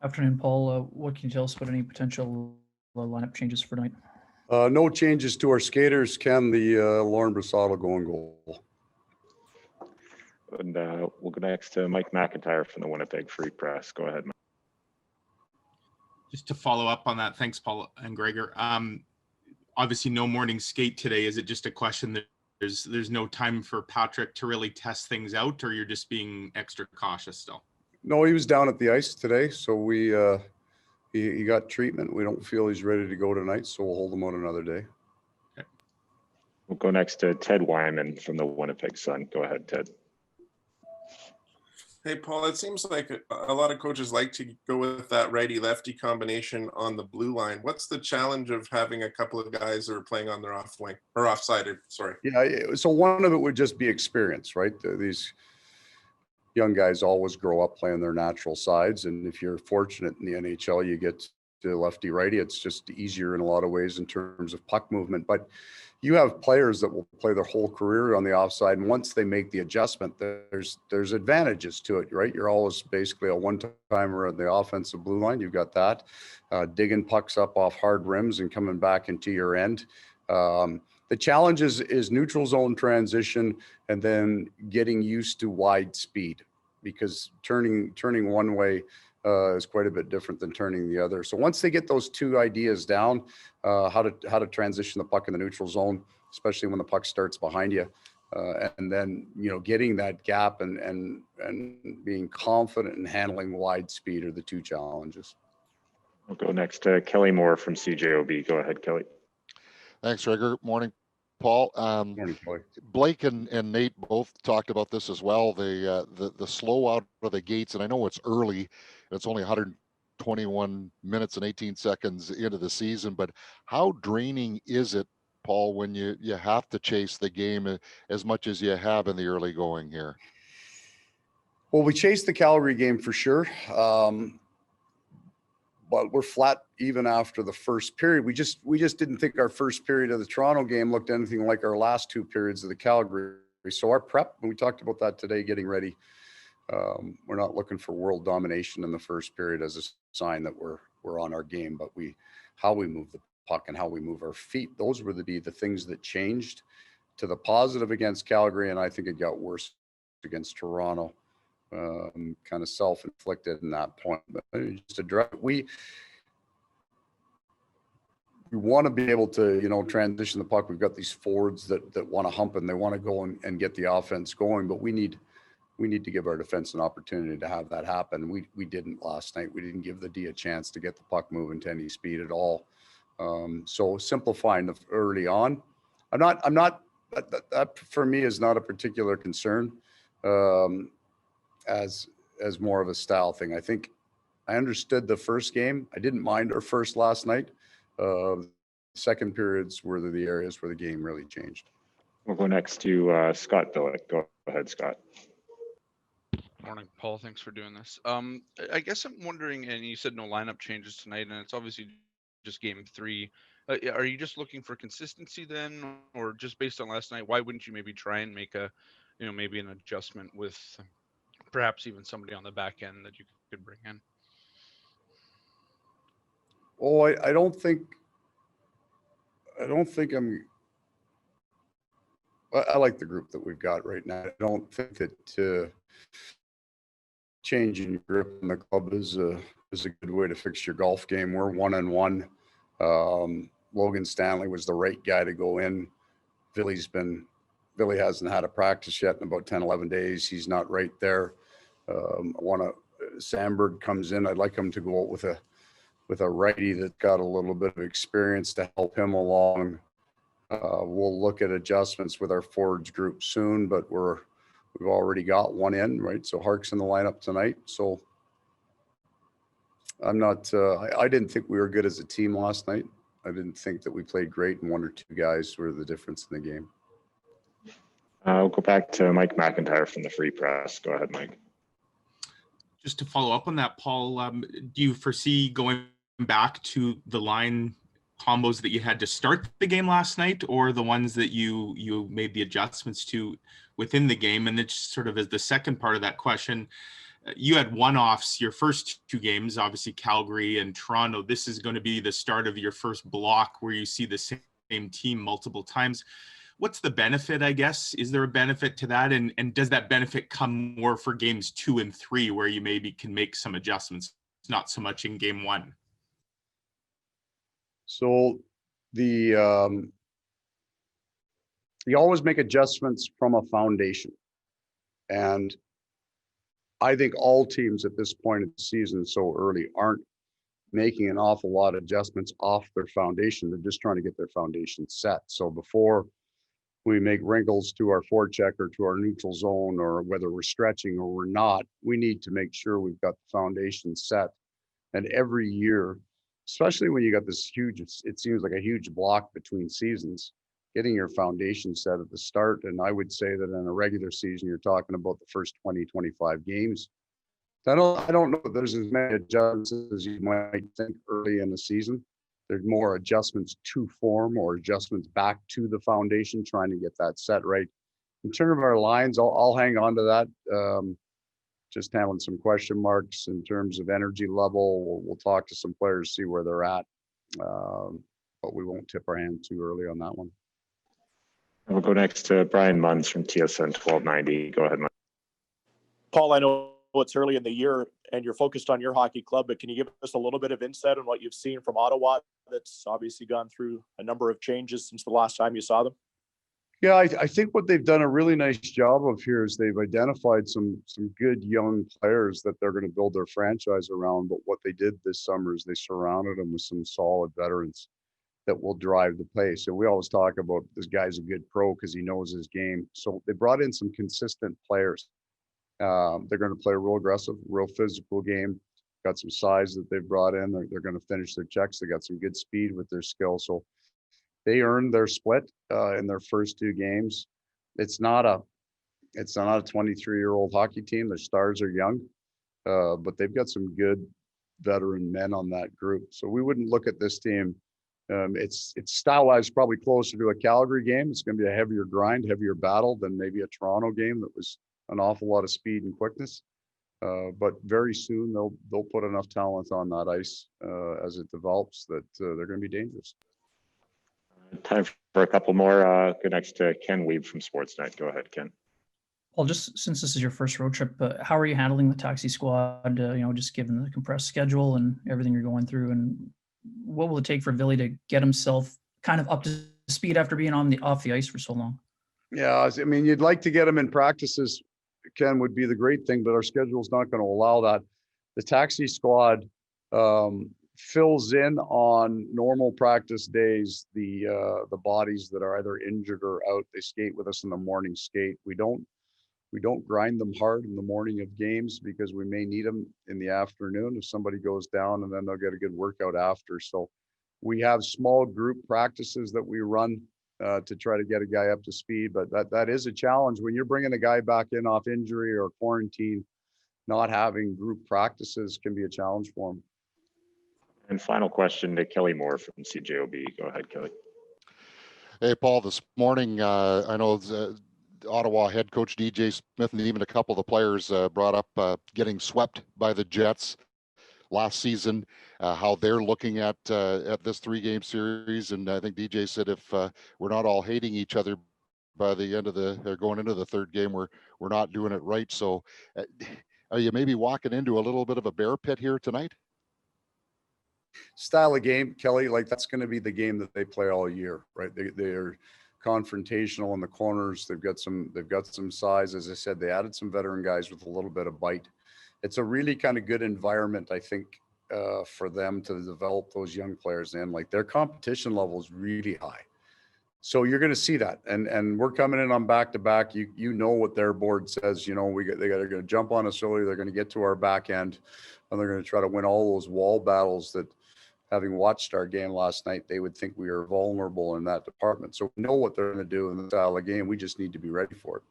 Afternoon, Paul. What can you tell us about any potential lineup changes for tonight? No changes to our skaters. Ken, the Lauren Brassard will go in goal. And we'll go next to Mike McIntyre from the Winnipeg Free Press. Go ahead, Mike. Just to follow up on that, thanks, Paul and Gregor. Obviously, no morning skate today. Is it just a question that there's no time for Patrick to really test things out, or you're just being extra cautious still? No, he was down at the ice today, so he got treatment. We don't feel he's ready to go tonight, so we'll hold him out another day. Okay. We'll go next to Ted Wyman from the Winnipeg Sun. Go ahead, Ted. Hey, Paul, it seems like a lot of coaches like to go with that righty-lefty combination on the blue line. What's the challenge of having a couple of guys that are playing on their off wing or offside? Sorry. Yeah, so one of it would just be experience, right? These young guys always grow up playing their natural sides. And if you're fortunate in the NHL, you get to lefty righty. It's just easier in a lot of ways in terms of puck movement. But you have players that will play their whole career on the offside, and once they make the adjustment, there's advantages to it, right? You're always basically a one-timer on the offensive blue line. You've got that, digging pucks up off hard rims and coming back into your end. The challenge is neutral zone transition and then getting used to wide speed, because turning one way is quite a bit different than turning the other. So once they get those two ideas down, how to transition the puck in the neutral zone, especially when the puck starts behind you, and then getting that gap and being confident in handling wide speed are the two challenges. We'll go next to Kelly Moore from CJOB. Go ahead, Kelly. Thanks, Gregor. Morning, Paul. Morning, Kelly. Blake and Nate both talked about this as well. The slow out of the gates, and I know it's early. It's only 121 minutes and 18 seconds into the season, but how draining is it, Paul, when you have to chase the game as much as you have in the early going here? Well, we chased the Calgary game for sure. But we're flat even after the first period. We just didn't think our first period of the Toronto game looked anything like our last two periods of the Calgary. So our prep, and we talked about that today, getting ready. We're not looking for world domination in the first period as a sign that we're on our game, but how we move the puck and how we move our feet. Those were the things that changed to the positive against Calgary, and I think it got worse against Toronto. Kind of self-inflicted in that point, but just address we want to be able to transition the puck. We've got these forwards that want to hump and they want to go and get the offense going, but we need to give our defense an opportunity to have that happen. We didn't last night. We didn't give the D a chance to get the puck moving to any speed at all. So simplifying early on, I'm not that for me is not a particular concern. As more of a style thing. I think I understood the first game. I didn't mind our first last night. Second periods were the areas where the game really changed. We'll go next to Scott Billick. Go ahead, Scott. Morning, Paul. Thanks for doing this. I guess I'm wondering, and you said no lineup changes tonight, and it's obviously just game 3. Are you just looking for consistency then, or just based on last night, why wouldn't you maybe try and make maybe an adjustment with perhaps even somebody on the back end that you could bring in? Oh, I don't think I like the group that we've got right now. I don't think that changing grip in the club is a good way to fix your golf game. We're 1-1. Logan Stanley was the right guy to go in. Billy hasn't had a practice yet in about 10, 11 days. He's not right there. Sandberg comes in. I'd like him to go out with a righty that's got a little bit of experience to help him along. We'll look at adjustments with our forwards group soon, but we've already got one in, right? So Hark's in the lineup tonight. So I'm not, I didn't think we were good as a team last night. I didn't think that we played great, and one or two guys were the difference in the game. We'll go back to Mike McIntyre from the Free Press. Go ahead, Mike. Just to follow up on that, Paul, do you foresee going back to the line combos that you had to start the game last night, or the ones that you made the adjustments to within the game? And it's sort of as the second part of that question, You had one-offs your first two games, obviously Calgary and Toronto. This is going to be the start of your first block where you see the same team multiple times. What's the benefit, I guess? Is there a benefit to that? And does that benefit come more for games 2 and 3 where you maybe can make some adjustments, not so much in game 1? So you always make adjustments from a foundation. And I think all teams at this point of the season so early aren't making an awful lot of adjustments off their foundation. They're just trying to get their foundation set. So before we make wrinkles to our forecheck or to our neutral zone, or whether we're stretching or we're not, we need to make sure we've got the foundation set. And every year, especially when you got this huge, it seems like a huge block between seasons, getting your foundation set at the start. And I would say that in a regular season, you're talking about the first 20, 25 games. I don't know if there's as many adjustments as you might think early in the season. There's more adjustments to form or adjustments back to the foundation, trying to get that set right. In terms of our lines, I'll hang on to that. Just having some question marks in terms of energy level. We'll talk to some players, see where they're at. But we won't tip our hand too early on that one. We'll go next to Brian Munns from TSN 1290. Go ahead, Munns. Paul, I know it's early in the year and you're focused on your hockey club, but can you give us a little bit of insight on what you've seen from Ottawa that's obviously gone through a number of changes since the last time you saw them? Yeah, I think what they've done a really nice job of here is they've identified some good young players that they're going to build their franchise around. But what they did this summer is they surrounded them with some solid veterans that will drive the play. So we always talk about this guy's a good pro because he knows his game. So they brought in some consistent players. They're going to play a real aggressive, real physical game. Got some size that they've brought in. They're going to finish their checks. They got some good speed with their skill. So they earned their split in their first two games. It's not a 23-year-old hockey team. Their stars are young, but they've got some good veteran men on that group. So we wouldn't look at this team. It's stylized probably closer to a Calgary game. It's going to be a heavier grind, heavier battle than maybe a Toronto game that was an awful lot of speed and quickness. But very soon they'll put enough talent on that ice as it develops that they're going to be dangerous. Time for a couple more. Go next to Ken Weeb from Sportsnet. Go ahead, Ken. Well, just since this is your first road trip, how are you handling the taxi squad? Just given the compressed schedule and everything you're going through, and what will it take for Villy to get himself kind of up to speed after being off the ice for so long? Yeah, I mean, you'd like to get him in practices, Ken, would be the great thing, but our schedule is not going to allow that. The taxi squad fills in on normal practice days the bodies that are either injured or out. They skate with us in the morning skate. We don't grind them hard in the morning of games because we may need them in the afternoon if somebody goes down, and then they'll get a good workout after. So we have small group practices that we run to try to get a guy up to speed, but that is a challenge when you're bringing a guy back in off injury or quarantine. Not having group practices can be a challenge for him. And final question to Kelly Moore from CJOB. Go ahead, Kelly. Hey, Paul, this morning, I know Ottawa head coach DJ Smith and even a couple of the players brought up getting swept by the Jets last season, how they're looking at this 3-game series. And I think DJ said if we're not all hating each other by the end of going into the third game, we're not doing it right. So are you maybe walking into a little bit of a bear pit here tonight? Style of game, Kelly, like that's going to be the game that they play all year, right? They're confrontational in the corners. They've got some size. As I said, they added some veteran guys with a little bit of bite. It's a really kind of good environment, I think, for them to develop those young players in. Like their competition level is really high. So you're going to see that. And we're coming in on back-to-back. You know what their board says. They're going to jump on us early. They're going to get to our back end, and they're going to try to win all those wall battles that, having watched our game last night, they would think we are vulnerable in that department. So we know what they're going to do in the style of game. We just need to be ready for it.